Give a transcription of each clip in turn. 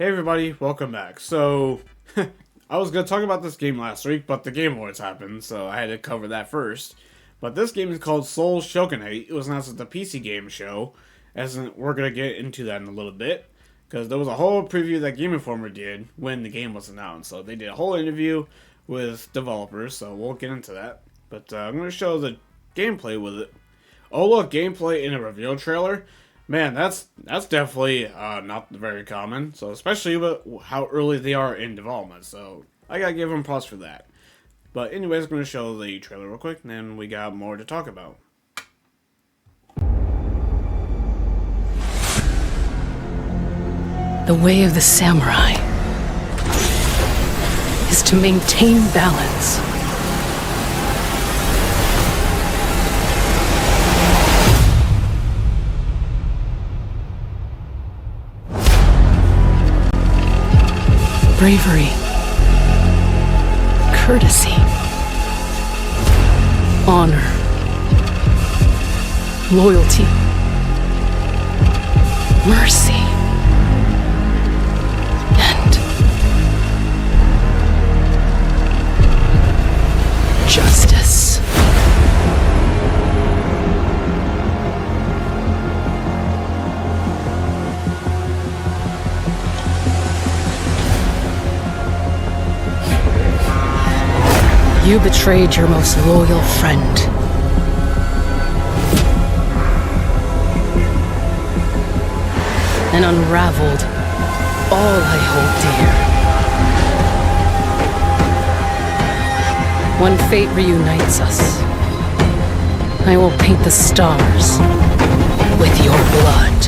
Hey everybody, welcome back. So, I was going to talk about this game last week, but the Game Awards happened, so I had to cover that first. But this game is called Shogunate. It was announced at the PC Game Show, we're going to get into that in a little bit, because there was a whole preview that Game Informer did when the game was announced. So they did a whole interview with developers, so we'll get into that. But I'm going to show the gameplay with it. Oh look, gameplay in a reveal trailer. Man, that's definitely not very common. So especially with how early they are in development. So I gotta give them props for that. But anyways, I'm gonna show the trailer real quick, and then we got more to talk about. The way of the samurai is to maintain balance. Bravery, courtesy, honor, loyalty, mercy, and justice. You betrayed your most loyal friend. And unraveled all I hold dear. When fate reunites us, I will paint the stars with your blood.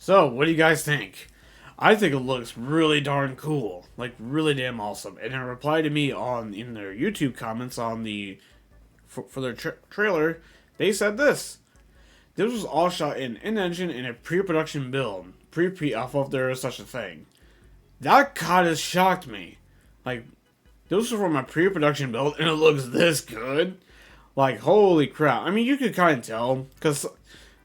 So, what do you guys think? I think it looks really darn cool, like really damn awesome. And in reply to me in their YouTube comments on for their trailer, they said this. This was all shot in engine in a pre-production build, pre-alpha if there is such a thing. That kind of shocked me. Like, this was from a pre-production build and it looks this good. Like, holy crap. I mean, you could kind of tell, because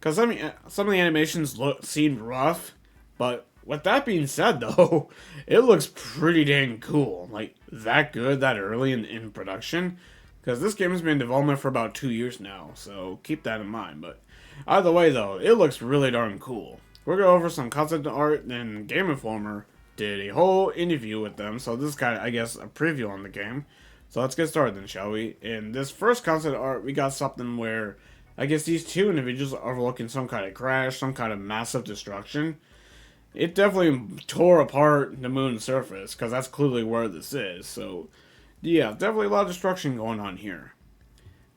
some of the animations seemed rough, but with that being said, though, it looks pretty dang cool. Like, that good, that early in production. Because this game has been in development for about 2 years now, so keep that in mind. But either way, though, it looks really darn cool. We're going to go over some concept art, and Game Informer did a whole interview with them, so this is kind of, I guess, a preview on the game. So let's get started then, shall we? In this first concept art, we got something where I guess these two individuals are overlooking some kind of crash, some kind of massive destruction. It definitely tore apart the moon's surface, because that's clearly where this is. So, yeah, definitely a lot of destruction going on here.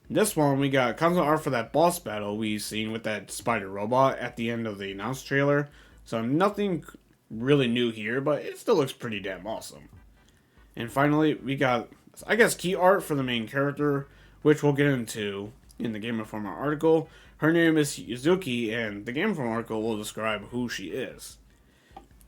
This one, we got concept art for that boss battle we've seen with that spider robot at the end of the announced trailer. So, nothing really new here, but it still looks pretty damn awesome. And finally, we got, I guess, key art for the main character, which we'll get into in the Game Informer article. Her name is Yuzuki, and the Game Informer article will describe who she is.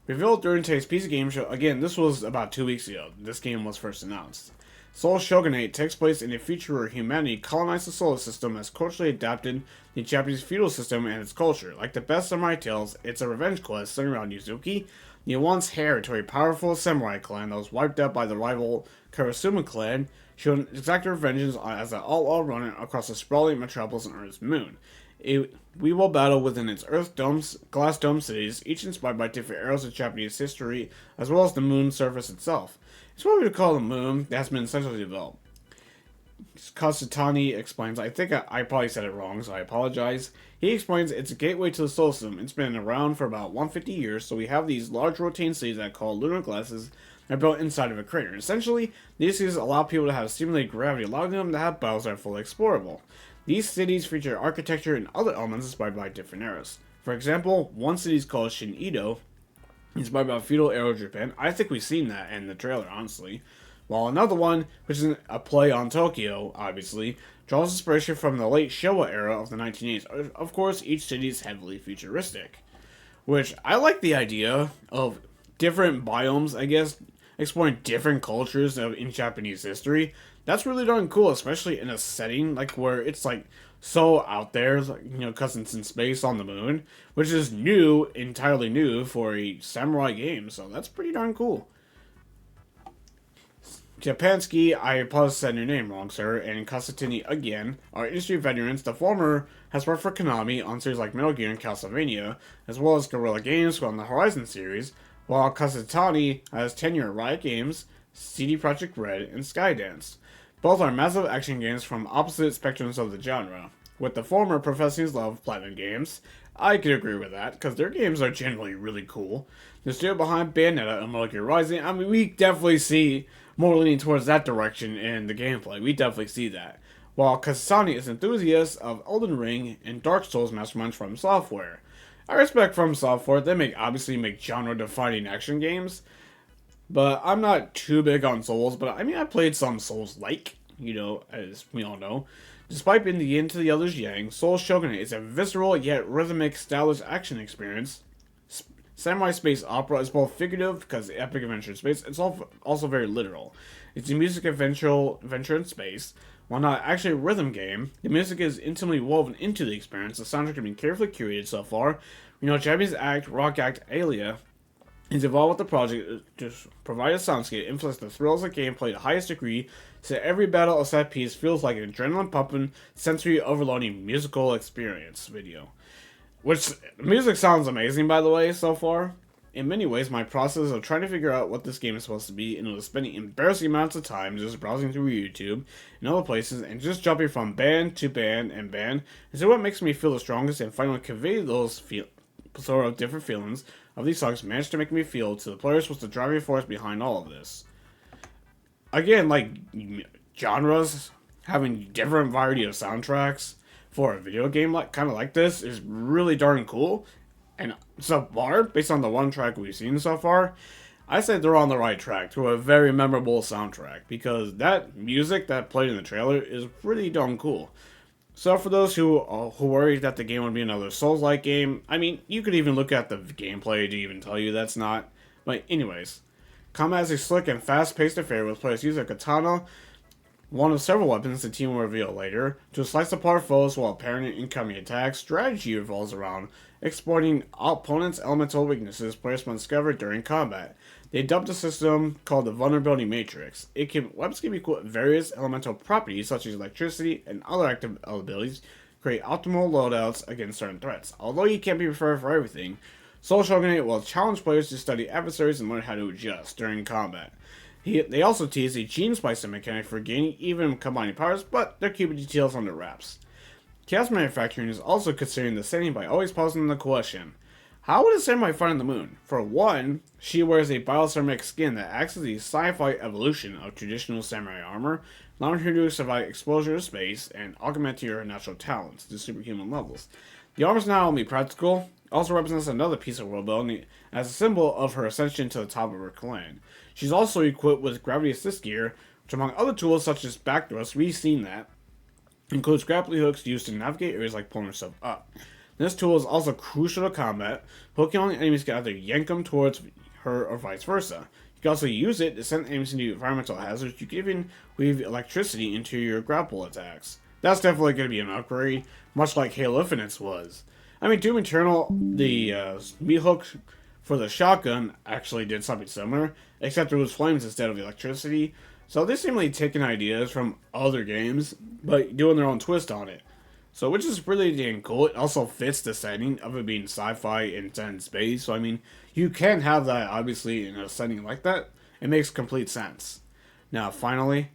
Revealed during today's PC Game Show, again, this was about 2 weeks ago, this game was first announced. Soul Shogunate takes place in a future where humanity colonized the solar system as culturally adapted the Japanese feudal system and its culture. Like the best samurai tales, it's a revenge quest centered around Yuzuki, the once heir to a powerful samurai clan that was wiped out by the rival Karasuma clan, showed exacted vengeance as an all-out runner across the sprawling metropolis on Earth's moon. We will battle within its Earth domes, glass dome cities, each inspired by different eras of Japanese history, as well as the moon's surface itself. It's what we would call the moon that has been essentially developed. Kasutani explains, I think I probably said it wrong, so I apologize. He explains it's a gateway to the solar system. It's been around for about 150 years, so we have these large rotating cities that are called lunar glasses that are built inside of a crater. Essentially, these cities allow people to have simulated gravity, allowing them to have battles that are fully explorable. These cities feature architecture and other elements inspired by different eras. For example, one city is called Shin-Edo, inspired by feudal era Japan. I think we've seen that in the trailer, honestly. While another one, which is a play on Tokyo, obviously, draws inspiration from the late Showa era of the 1980s. Of course, each city is heavily futuristic. Which, I like the idea of different biomes, I guess, exploring different cultures in Japanese history. That's really darn cool, especially in a setting like where it's like so out there, like, because it's in space on the moon, which is new, entirely new for a samurai game, so that's pretty darn cool. Japansky, I apologize said your name wrong, sir, and Kasutini again are industry veterans. The former has worked for Konami on series like Metal Gear and Castlevania, as well as Guerrilla Games on the Horizon series, while Kasutani has tenure at Riot Games, CD Projekt Red, and Skydance. Both are massive action games from opposite spectrums of the genre. With the former professing his love of Platinum Games, I could agree with that, because their games are generally really cool. The studio behind Bayonetta and Metal Gear Rising, I mean, we definitely see more leaning towards that direction in the gameplay. We definitely see that. While Kasutani is enthusiast of Elden Ring and Dark Souls masterminds from Software. I respect From Software. They obviously make genre-defining action games, but I'm not too big on Souls. But I mean, I played some Souls-like, as we all know. Despite being the yin to the other's yang, Soul Shogunate is a visceral yet rhythmic, stylish action experience. Samurai space opera is both figurative because epic adventure in space. It's also very literal. It's a music adventure in space. While not actually a rhythm game, the music is intimately woven into the experience. The soundtrack has been carefully curated so far. Japanese rock act Alia is involved with the project to provide a soundscape, influence the thrills of gameplay to the highest degree, so that every battle or set piece feels like an adrenaline-pumping, sensory-overloading musical experience video. Which, the music sounds amazing, by the way, so far. In many ways, my process of trying to figure out what this game is supposed to be, and was spending embarrassing amounts of time just browsing through YouTube and other places, and just jumping from band to band and band, is what makes me feel the strongest, and finally convey those sort of different feelings of these songs managed to make me feel to the players was the driving force behind all of this. Again, like, genres, having different variety of soundtracks for a video game kind of like this is really darn cool. And so far, based on the one track we've seen so far, I say they're on the right track to a very memorable soundtrack, because that music that played in the trailer is pretty darn cool. So for those who worry that the game would be another Souls-like game, I mean, you could even look at the gameplay to even tell you that's not. But anyways, combat is a slick and fast-paced affair with players using a katana, one of several weapons the team will reveal later, to slice apart foes while parrying incoming attacks. Strategy revolves around exploiting opponents' elemental weaknesses players must discover during combat. They dubbed a system called the Vulnerability Matrix. Weapons can equip various elemental properties such as electricity and other active abilities to create optimal loadouts against certain threats. Although you can't be prepared for everything, Soul Shogunate will challenge players to study adversaries and learn how to adjust during combat. They also tease a gene splicing mechanic for gaining even combining powers, but they're keeping details under wraps. Chaos Manufacturing is also considering the setting by always posing the question, how would a samurai fight on the moon? For one, she wears a bioceramic skin that acts as a sci-fi evolution of traditional samurai armor, allowing her to survive exposure to space and augment her natural talents to superhuman levels. The armor is not only practical, also represents another piece of world building as a symbol of her ascension to the top of her clan. She's also equipped with gravity assist gear, which among other tools such as backthrusts, we've seen that, includes grappling hooks used to navigate areas like pulling herself up. This tool is also crucial to combat. Hooking on enemies can either yank them towards her or vice versa. You can also use it to send enemies into environmental hazards. You can even weave electricity into your grapple attacks. That's definitely going to be an upgrade, much like Halo Infinite's was. I mean, Doom Eternal, the meat hook for the shotgun actually did something similar, except it was flames instead of electricity. So they seem like taking ideas from other games, but doing their own twist on it. So which is really damn cool. It also fits the setting of it being sci-fi and set in space. So I mean, you can have that obviously in a setting like that. It makes complete sense. Now finally,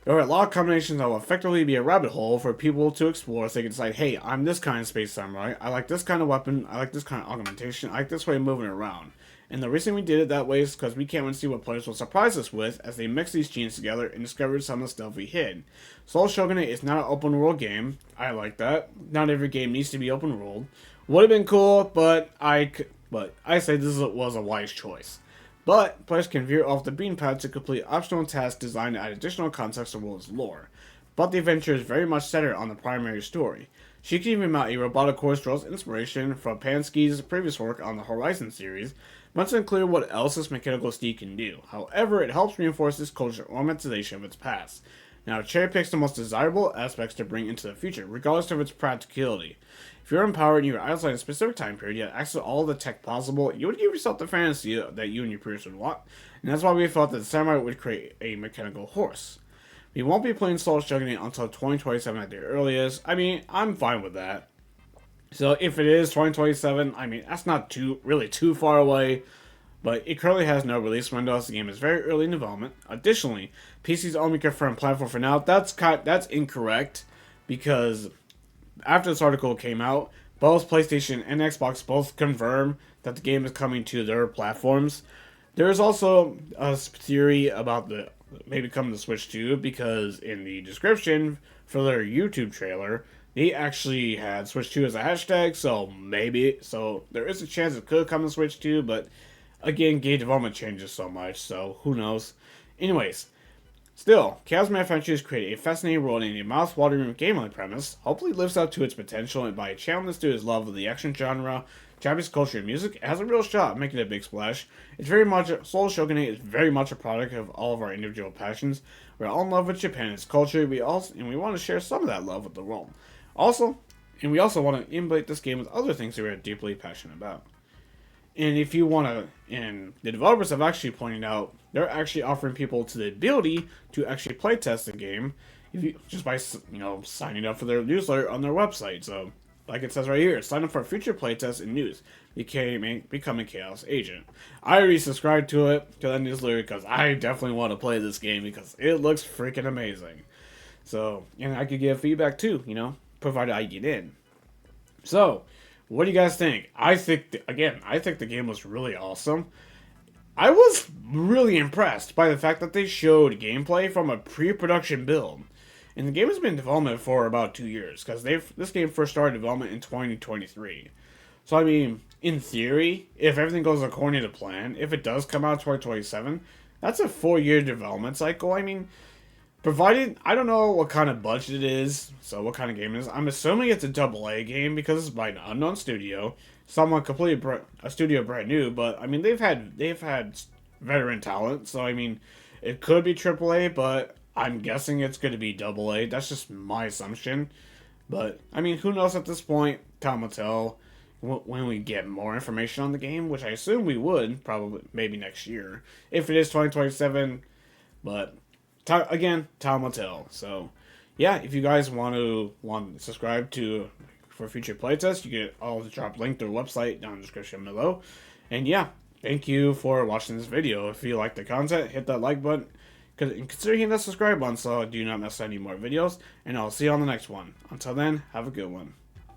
there are a lot of combinations that will effectively be a rabbit hole for people to explore so they can decide, hey, I'm this kind of space samurai, I like this kind of weapon, I like this kind of augmentation, I like this way of moving around. And the reason we did it that way is because we can't wait to see what players will surprise us with as they mix these genes together and discover some of the stuff we hid. Soul Shogunate is not an open world game. I like that. Not every game needs to be open world. Would have been cool, but I say this was a wise choice. But players can veer off the beaten path to complete optional tasks designed to add additional context to the world's lore. But the adventure is very much centered on the primary story. Shiki Mimai Robotic Horse draws inspiration from Pansky's previous work on the Horizon series, but it's unclear what else this mechanical steed can do. However, it helps reinforce this culture's romanticization of its past. Now, it cherry picks the most desirable aspects to bring into the future, regardless of its practicality. If you're empowered and you're outside a specific time period, you have access to all the tech possible, you would give yourself the fantasy that you and your peers would want, and that's why we thought that the samurai would create a mechanical horse. We won't be playing Soul Shogunate until 2027 at the earliest. I mean, I'm fine with that. So if it is 2027, I mean, that's not really too far away. But it currently has no release window as the game is very early in development. Additionally, PC's only confirmed platform for now. That's incorrect because after this article came out, both PlayStation and Xbox both confirm that the game is coming to their platforms. There is also a theory about the maybe coming to Switch too, because in the description for their YouTube trailer, they actually had Switch 2 as a hashtag, so there is a chance it could come to Switch 2, but again, game development changes so much, so who knows. Anyways, still, Chaos Manufacturers created a fascinating world and a mouth-watering gameplay premise, hopefully lives up to its potential, and by channeling this to his love of the action genre, Japanese culture and music, it has a real shot at making a big splash. Soul Shogunate is very much a product of all of our individual passions. We're all in love with Japan and its culture, and we want to share some of that love with the world. We also want to emulate this game with other things that we're deeply passionate about. And if you want to, and the developers have actually pointed out, they're actually offering people to the ability to actually playtest the game, just by signing up for their newsletter on their website. So, like it says right here, sign up for future playtests and news. Become a Chaos Agent. I already subscribed to that newsletter because I definitely want to play this game because it looks freaking amazing. So, and I could give feedback too, provided I get in. So, what do you guys think? I think the game was really awesome. I was really impressed by the fact that they showed gameplay from a pre-production build. And the game has been in development for about 2 years, because this game first started development in 2023. So, I mean, in theory, if everything goes according to plan, if it does come out in 2027, that's a 4-year development cycle. I mean, provided, I don't know what kind of budget it is, so what kind of game it is. I'm assuming it's a AA game because it's by an unknown studio, a studio brand new. But I mean, they've had veteran talent, so I mean, it could be AAA, but I'm guessing it's going to be AA. That's just my assumption. But I mean, who knows at this point? Time will tell when we get more information on the game, which I assume we would probably maybe next year if it is 2027. But time will tell. So, yeah, if you guys want to subscribe for future playtests, I'll drop a link to their website down in the description below. And yeah, thank you for watching this video. If you like the content, hit that like button, and consider hitting that subscribe button so I do not miss any more videos. And I'll see you on the next one. Until then, have a good one.